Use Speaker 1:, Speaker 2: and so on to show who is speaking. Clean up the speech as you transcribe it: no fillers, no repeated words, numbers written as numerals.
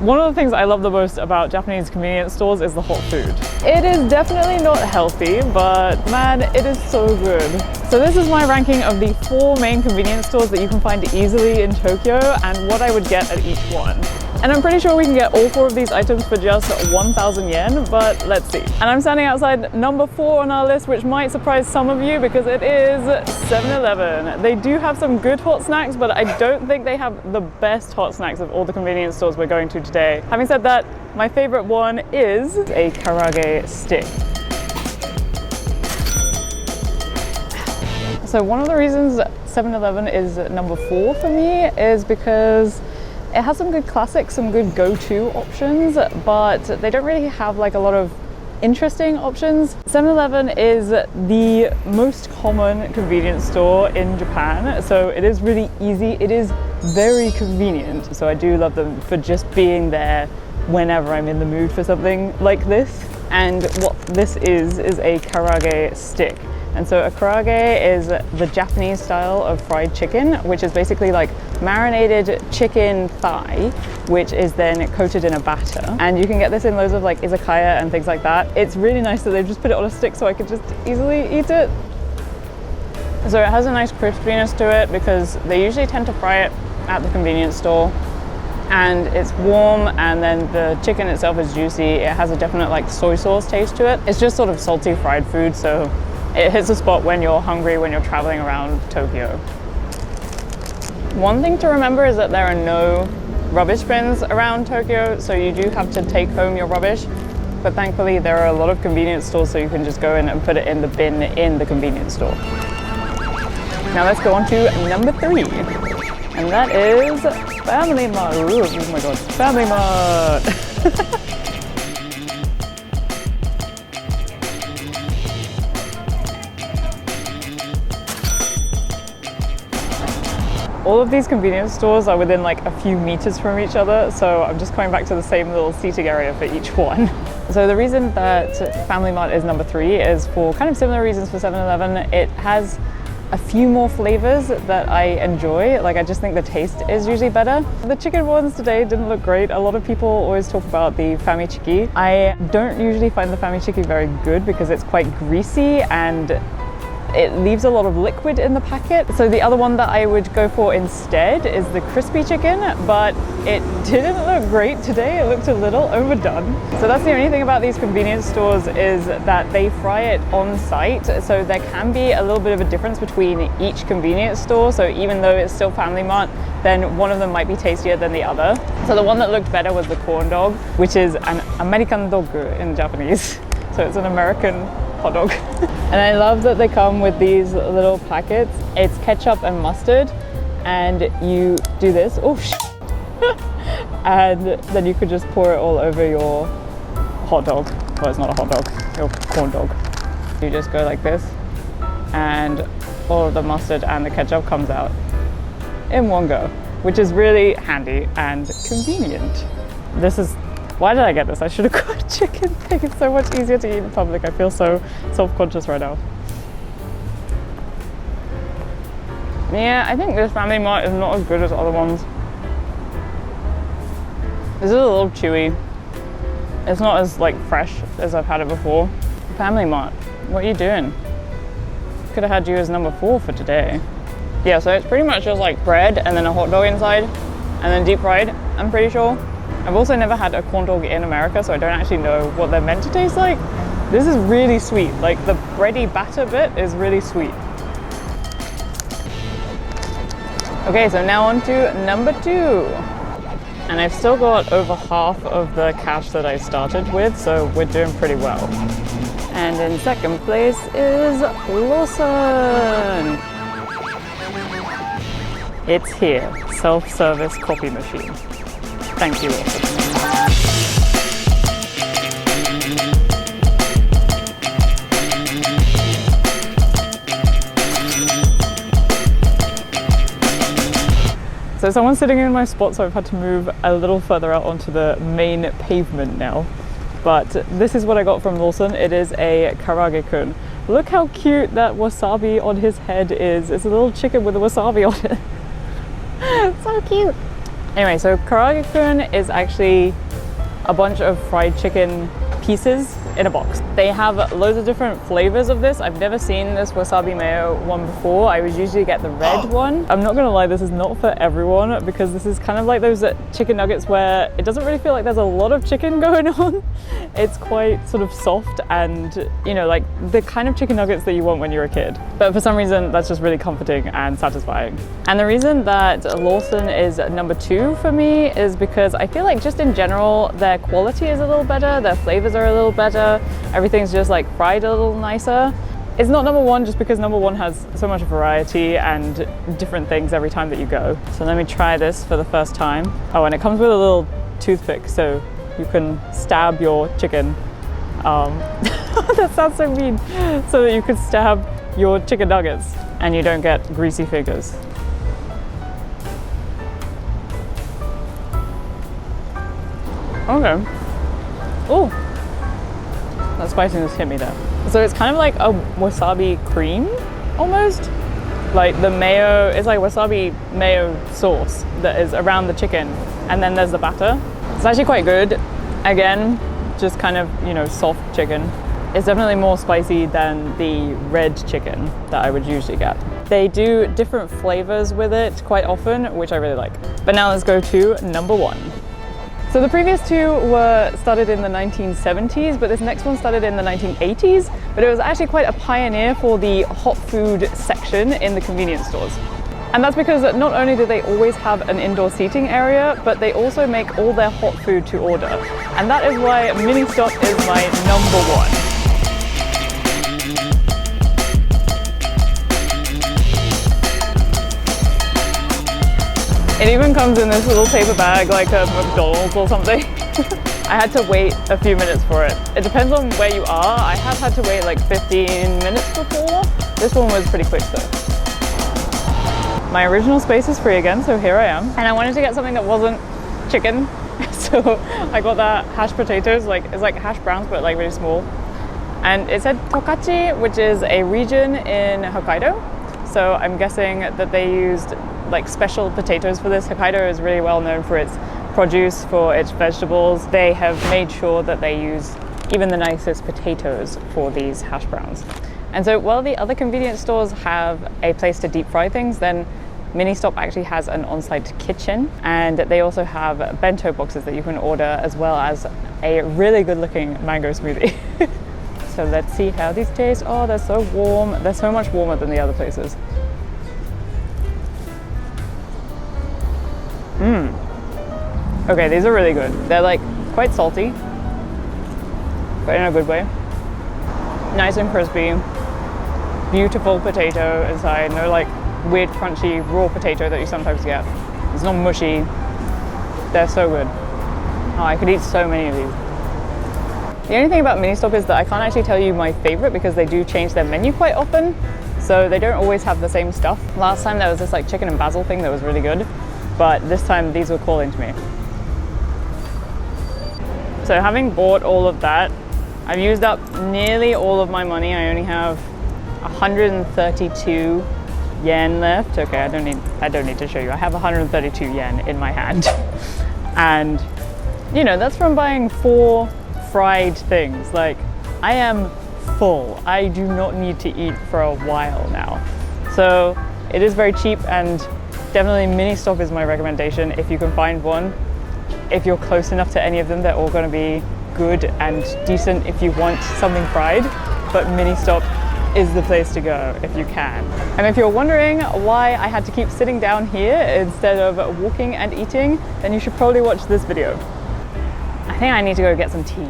Speaker 1: One of the things I love the most about Japanese convenience stores is the hot food. It is definitely not healthy, but man, it is so good. So this is my ranking of the 4 main convenience stores that you can find easily in Tokyo and what I would get at each one. And I'm pretty sure we can get all 4 of these items for just 1,000 yen, but let's see. And I'm standing outside number 4 on our list, which might surprise some of you because it is 7-Eleven. They do have some good hot snacks, but I don't think they have the best hot snacks of all the convenience stores we're going to today. Having said that, my favorite one is a karaage stick. So one of the reasons 7-Eleven is number 4 for me is because it has some good classics, some good go-to options, but they don't really have like a lot of interesting options. 7-Eleven is the most common convenience store in Japan, so it is really easy. It is very convenient. So I do love them for just being there whenever I'm in the mood for something like this. And what this is a karaage stick. And so a karaage is the Japanese style of fried chicken, which is basically like marinated chicken thigh, which is then coated in a batter. And you can get this in loads of like izakaya and things like that. It's really nice that they've just put it on a stick so I could just easily eat it. So it has a nice crispiness to it because they usually tend to fry it at the convenience store. And it's warm, and then the chicken itself is juicy. It has a definite like soy sauce taste to it. It's just sort of salty fried food, so it hits a spot when you're hungry, when you're traveling around Tokyo. One thing to remember is that there are no rubbish bins around Tokyo, so you do have to take home your rubbish. But thankfully there are a lot of convenience stores, so you can just go in and put it in the bin in the convenience store. Now let's go on to number 3. And that is Family Mart. Ooh, oh my god, Family Mart! All of these convenience stores are within like a few meters from each other, so I'm just coming back to the same little seating area for each one. So the reason that Family Mart is number 3 is for kind of similar reasons for 7-Eleven. It has a few more flavors that I enjoy. Like I just think the taste is usually better. The chicken ones today didn't look great. A lot of people always talk about the famichiki. I don't usually find the famichiki very good because it's quite greasy and it leaves a lot of liquid in the packet. So the other one that I would go for instead is the crispy chicken, but it didn't look great today. It looked a little overdone. So that's the only thing about these convenience stores is that they fry it on site. So there can be a little bit of a difference between each convenience store. So even though it's still Family Mart, then one of them might be tastier than the other. So the one that looked better was the corn dog, which is an American dog in Japanese. So it's an American hot dog. And I love that they come with these little packets. It's ketchup and mustard, and you do this, oh and then you could just pour it all over your hot dog. Well, it's not a hot dog, your corn dog. You just go like this, and all of the mustard and the ketchup comes out in one go, which is really handy and convenient. This is Why did I get this? I should have got a chicken thing. It's so much easier to eat in public. I feel so self-conscious right now. Yeah, I think this Family Mart is not as good as other ones. This is a little chewy. It's not as like fresh as I've had it before. Family Mart, what are you doing? Could have had you as number 4 for today. Yeah, so it's pretty much just like bread and then a hot dog inside and then deep fried, I'm pretty sure. I've also never had a corn dog in America, so I don't actually know what they're meant to taste like. This is really sweet. Like the bready batter bit is really sweet. Okay, so now on to number 2. And I've still got over half of the cash that I started with, so we're doing pretty well. And in second place is Lawson. It's here, self-service copy machine. Thank you, Lawson. So someone's sitting in my spot, so I've had to move a little further out onto the main pavement now. But this is what I got from Lawson. It is a karaage-kun. Look how cute that wasabi on his head is. It's a little chicken with a wasabi on it. So cute. Anyway, so karaage-kun is actually a bunch of fried chicken pieces in a box. They have loads of different flavors of this. I've never seen this wasabi mayo one before. I would usually get the red one. I'm not gonna lie, this is not for everyone because this is kind of like those chicken nuggets where it doesn't really feel like there's a lot of chicken going on. It's quite sort of soft and, you know, like the kind of chicken nuggets that you want when you're a kid. But for some reason, that's just really comforting and satisfying. And the reason that Lawson is number 2 for me is because I feel like just in general, their quality is a little better, their flavors are a little better, everything's just like fried a little nicer. It's not number 1 just because number 1 has so much variety and different things every time that you go. So let me try this for the first time. Oh, and it comes with a little toothpick so you can stab your chicken. That sounds so mean. So that you could stab your chicken nuggets and you don't get greasy fingers. Okay. Oh, that spiciness hit me there. So it's kind of like a wasabi cream, almost. Like the mayo, it's like wasabi mayo sauce that is around the chicken, and then there's the batter. It's actually quite good. Again, just kind of, you know, soft chicken. It's definitely more spicy than the red chicken that I would usually get. They do different flavors with it quite often, which I really like. But now let's go to number 1. So the previous 2 were started in the 1970s, but this next one started in the 1980s, but it was actually quite a pioneer for the hot food section in the convenience stores. And that's because not only do they always have an indoor seating area, but they also make all their hot food to order. And that is why Mini Stop is my number 1. It even comes in this little paper bag like a McDonald's or something. I had to wait a few minutes for it. It depends on where you are. I have had to wait like 15 minutes before. This one was pretty quick though. My original space is free again, so here I am. And I wanted to get something that wasn't chicken. So I got that hashed potatoes, like it's like hash browns but like really small. And it said Tokachi, which is a region in Hokkaido. So I'm guessing that they used like special potatoes for this. Hokkaido is really well known for its produce, for its vegetables. They have made sure that they use even the nicest potatoes for these hash browns. And so while the other convenience stores have a place to deep fry things, then Mini Stop actually has an on-site kitchen, and they also have bento boxes that you can order, as well as a really good looking mango smoothie. So let's see how these taste. Oh, they're so warm. They're so much warmer than the other places. Okay, these are really good. They're like quite salty, but in a good way. Nice and crispy. Beautiful potato inside. No like weird crunchy raw potato that you sometimes get. It's not mushy. They're so good. Oh, I could eat so many of these. The only thing about Mini Stop is that I can't actually tell you my favorite because they do change their menu quite often. So they don't always have the same stuff. Last time there was this like chicken and basil thing that was really good, but this time these were calling to me. So having bought all of that, I've used up nearly all of my money. I only have 132 yen left. Okay, I don't need to show you. I have 132 yen in my hand. And you know, that's from buying 4 fried things. Like, I am full. I do not need to eat for a while now. So it is very cheap, and definitely Mini Stop is my recommendation if you can find one. If you're close enough to any of them, they're all going to be good and decent if you want something fried, but Mini Stop is the place to go if you can. And if you're wondering why I had to keep sitting down here instead of walking and eating, then you should probably watch this video. I think I need to go get some tea.